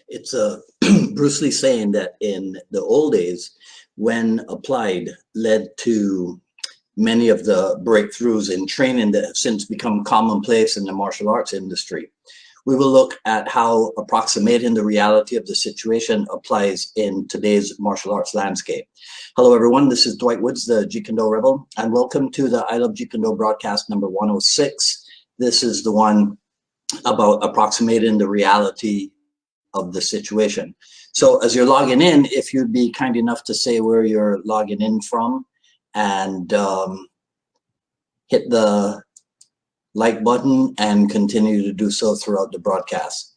It's a Bruce Lee saying that in the old days, when applied, led to many of the breakthroughs in training that have since become commonplace in the martial arts industry. We will look at how approximating the reality of the situation applies in today's martial arts landscape. Hello, everyone. This is Dwight Woods, the Jeet Kune Do Rebel, and welcome to the I Love Jeet Kune Do broadcast number 106. This is the one about approximating the reality of the situation. So as you're logging in, if you'd be kind enough to say where you're logging in from and hit the like button and continue to do so throughout the broadcast.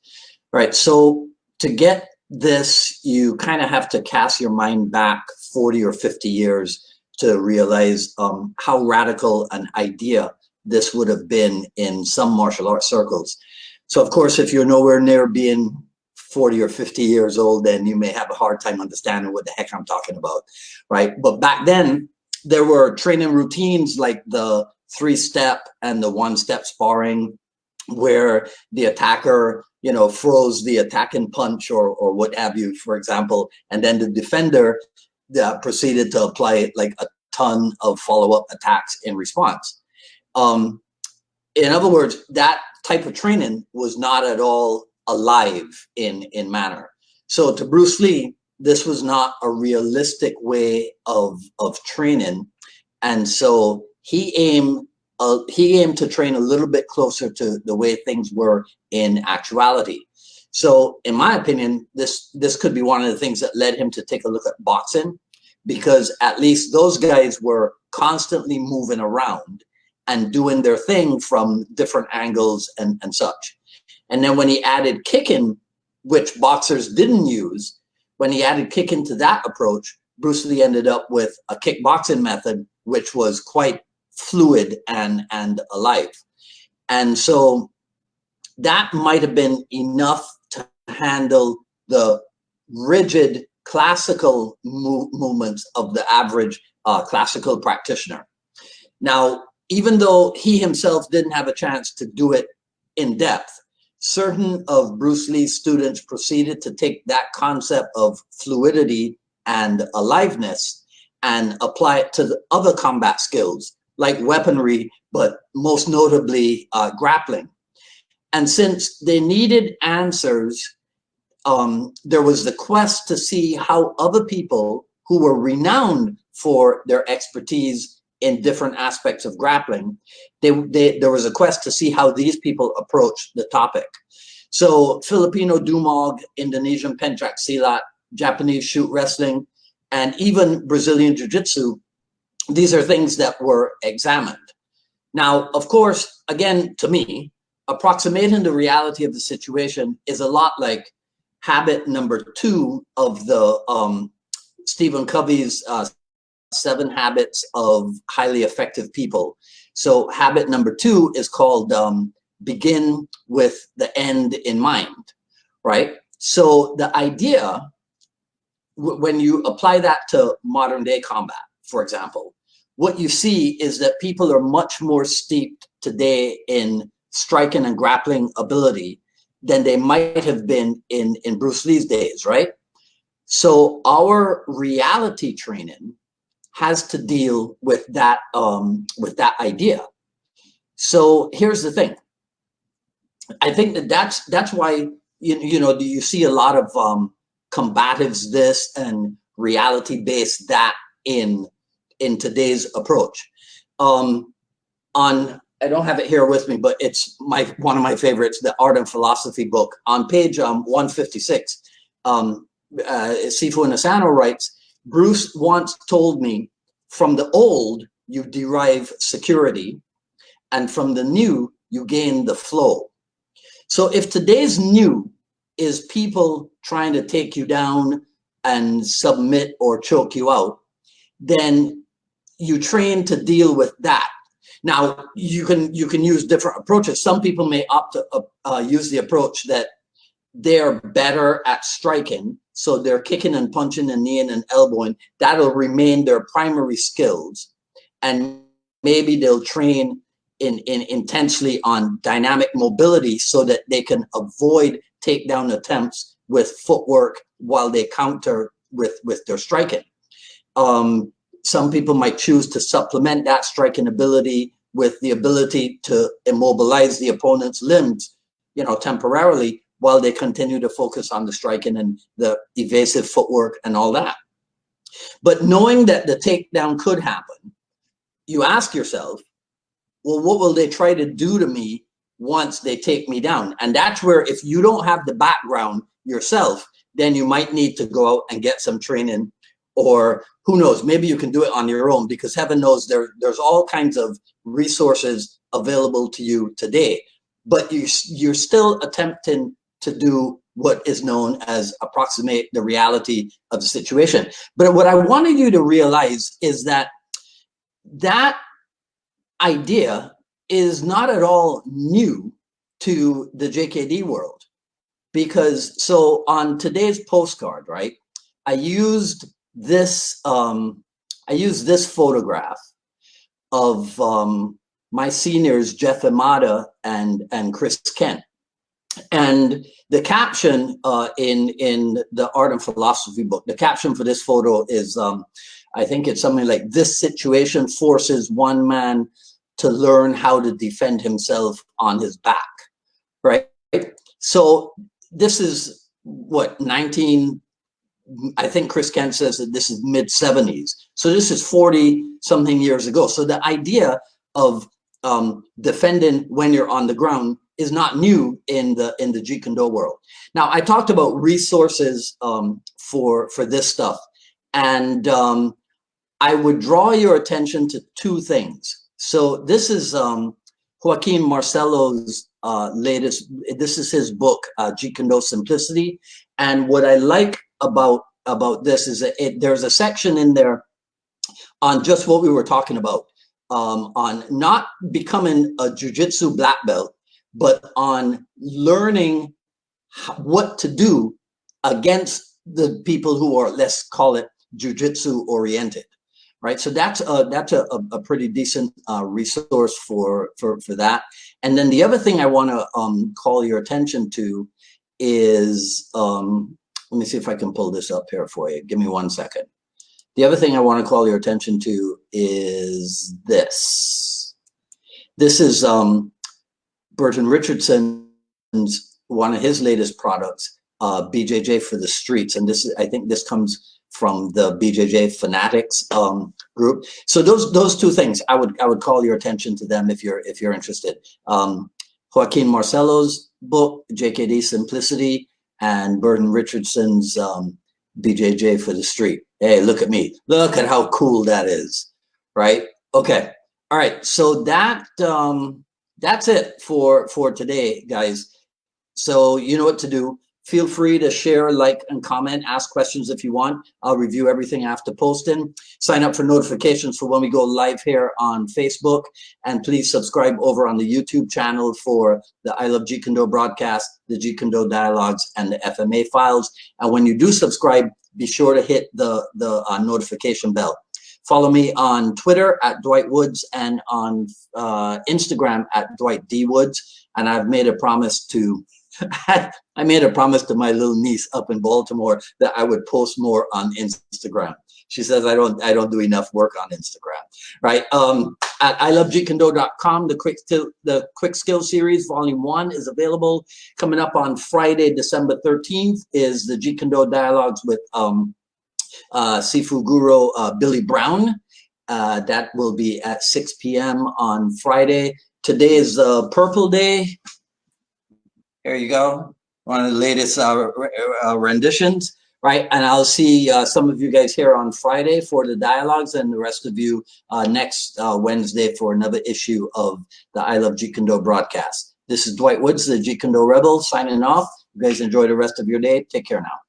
All right, so to get this, you kind of have to cast your mind back 40 or 50 years to realize how radical an idea this would have been in some martial arts circles. So of course, if you're nowhere near being 40 or 50 years old, then you may have a hard time understanding what the heck I'm talking about, right? But back then, there were training routines like the 3-step and the 1-step sparring, where the attacker, throws the attacking punch or what have you, for example, and then the defender proceeded to apply like a ton of follow-up attacks in response. In other words, that type of training was not at all alive in manner. So to Bruce Lee, this was not a realistic way of training, and so he aimed to train a little bit closer to the way things were in actuality. So in my opinion, this could be one of the things that led him to take a look at boxing, because at least those guys were constantly moving around and doing their thing from different angles and such. And then when he added kicking, which boxers didn't use, when he added kicking to that approach, Bruce Lee ended up with a kickboxing method, which was quite fluid and alive. And so that might have been enough to handle the rigid classical movements of the average classical practitioner. Now, even though he himself didn't have a chance to do it in depth, certain of Bruce Lee's students proceeded to take that concept of fluidity and aliveness and apply it to the other combat skills like weaponry, but most notably grappling. And since they needed answers, there was the quest to see how other people who were renowned for their expertise in different aspects of grappling, there was a quest to see how these people approach the topic. So Filipino Dumog, Indonesian Pencak Silat, Japanese Shootwrestling, and even Brazilian Jiu Jitsu, these are things that were examined. Now, of course, again, to me, approximating the reality of the situation is a lot like habit number 2 of the Stephen Covey's 7 Habits of Highly Effective People. So habit number 2 is called begin with the end in mind, right? So the idea, when you apply that to modern day combat, for example, what you see is that people are much more steeped today in striking and grappling ability than they might have been in Bruce Lee's days, right? So our reality training has to deal with that idea. So here's the thing. I think that's why you see a lot of combatives this and reality based that in today's approach. I don't have it here with me, but it's one of my favorites, the Art and Philosophy book. On page 156, Sifu Asano writes, Bruce once told me, from the old, you derive security, and from the new, you gain the flow. So if today's new is people trying to take you down and submit or choke you out, then you train to deal with that. Now, you can use different approaches. Some people may opt to use the approach that they're better at striking, so they're kicking and punching and kneeing and elbowing. That'll remain their primary skills, and maybe they'll train intensely on dynamic mobility so that they can avoid takedown attempts with footwork while they counter with their striking. Some people might choose to supplement that striking ability with the ability to immobilize the opponent's limbs, you know, temporarily, while they continue to focus on the striking and the evasive footwork and all that. But knowing that the takedown could happen, you ask yourself, well, what will they try to do to me once they take me down? And that's where, if you don't have the background yourself, then you might need to go out and get some training, or who knows, maybe you can do it on your own, because heaven knows there's all kinds of resources available to you today. But you're still attempting to do what is known as approximate the reality of the situation. But what I wanted you to realize is that that idea is not at all new to the JKD world, because so on today's postcard, right, I used this photograph of my seniors, Jeff Imada and Chris Kent. And the caption in the Art and Philosophy book, the caption for this photo is, I think it's something like, "This situation forces one man to learn how to defend himself on his back," right? So this is what, I think Chris Kent says that this is mid-70s. So this is 40 something years ago. So the idea of defending when you're on the ground is not new in the Jeet Kune Do world. Now, I talked about resources for this stuff, and I would draw your attention to two things. So this is Joaquin Marcelo's latest. This is his book, Jeet Kune Do Simplicity. And what I like about this is that there's a section in there on just what we were talking about, on not becoming a jiu-jitsu black belt, but on learning what to do against the people who are, let's call it, jiu-jitsu oriented, right? So that's a pretty decent resource for that. And then the other thing I want to call your attention to is, let me see if I can pull this up here for you. Give me 1 second. The other thing I want to call your attention to is this. This is Burton Richardson's, one of his latest products, BJJ for the Streets. And this is, I think this comes from the BJJ Fanatics group. So those two things, I would call your attention to them if you're interested. Joaquin Marcelo's book, JKD Simplicity, and Burton Richardson's BJJ for the Street. Hey, look at me. Look at how cool that is, right? Okay. All right. So that's it for today, guys. So you know what to do. Feel free to share, like, and comment, ask questions if you want. I'll review everything after posting. Sign up for notifications for when we go live here on Facebook. And please subscribe over on the YouTube channel for the I Love Jeet Kune Do broadcast, the Jeet Kune Do dialogues, and the FMA files. And when you do subscribe, be sure to hit the notification bell. Follow me on Twitter at Dwight Woods and on Instagram at Dwight D Woods. And I've made a promise to I made a promise to my little niece up in Baltimore that I would post more on Instagram. She says I don't do enough work on Instagram, right? At ilovejeetkunዶ.com, the Quick Skill Series Volume 1 is available. Coming up on Friday, December 13th, is the Jeet Kune Do Dialogues with Sifu Guru Billy Brown. That will be at 6 p.m. on Friday. Today is Purple Day. Here you go. One of the latest renditions, right? And I'll see some of you guys here on Friday for the dialogues, and the rest of you next Wednesday for another issue of the I Love Jeet Kune Do broadcast. This is Dwight Woods, the Jeet Kune Do Rebel, signing off. You guys enjoy the rest of your day. Take care now.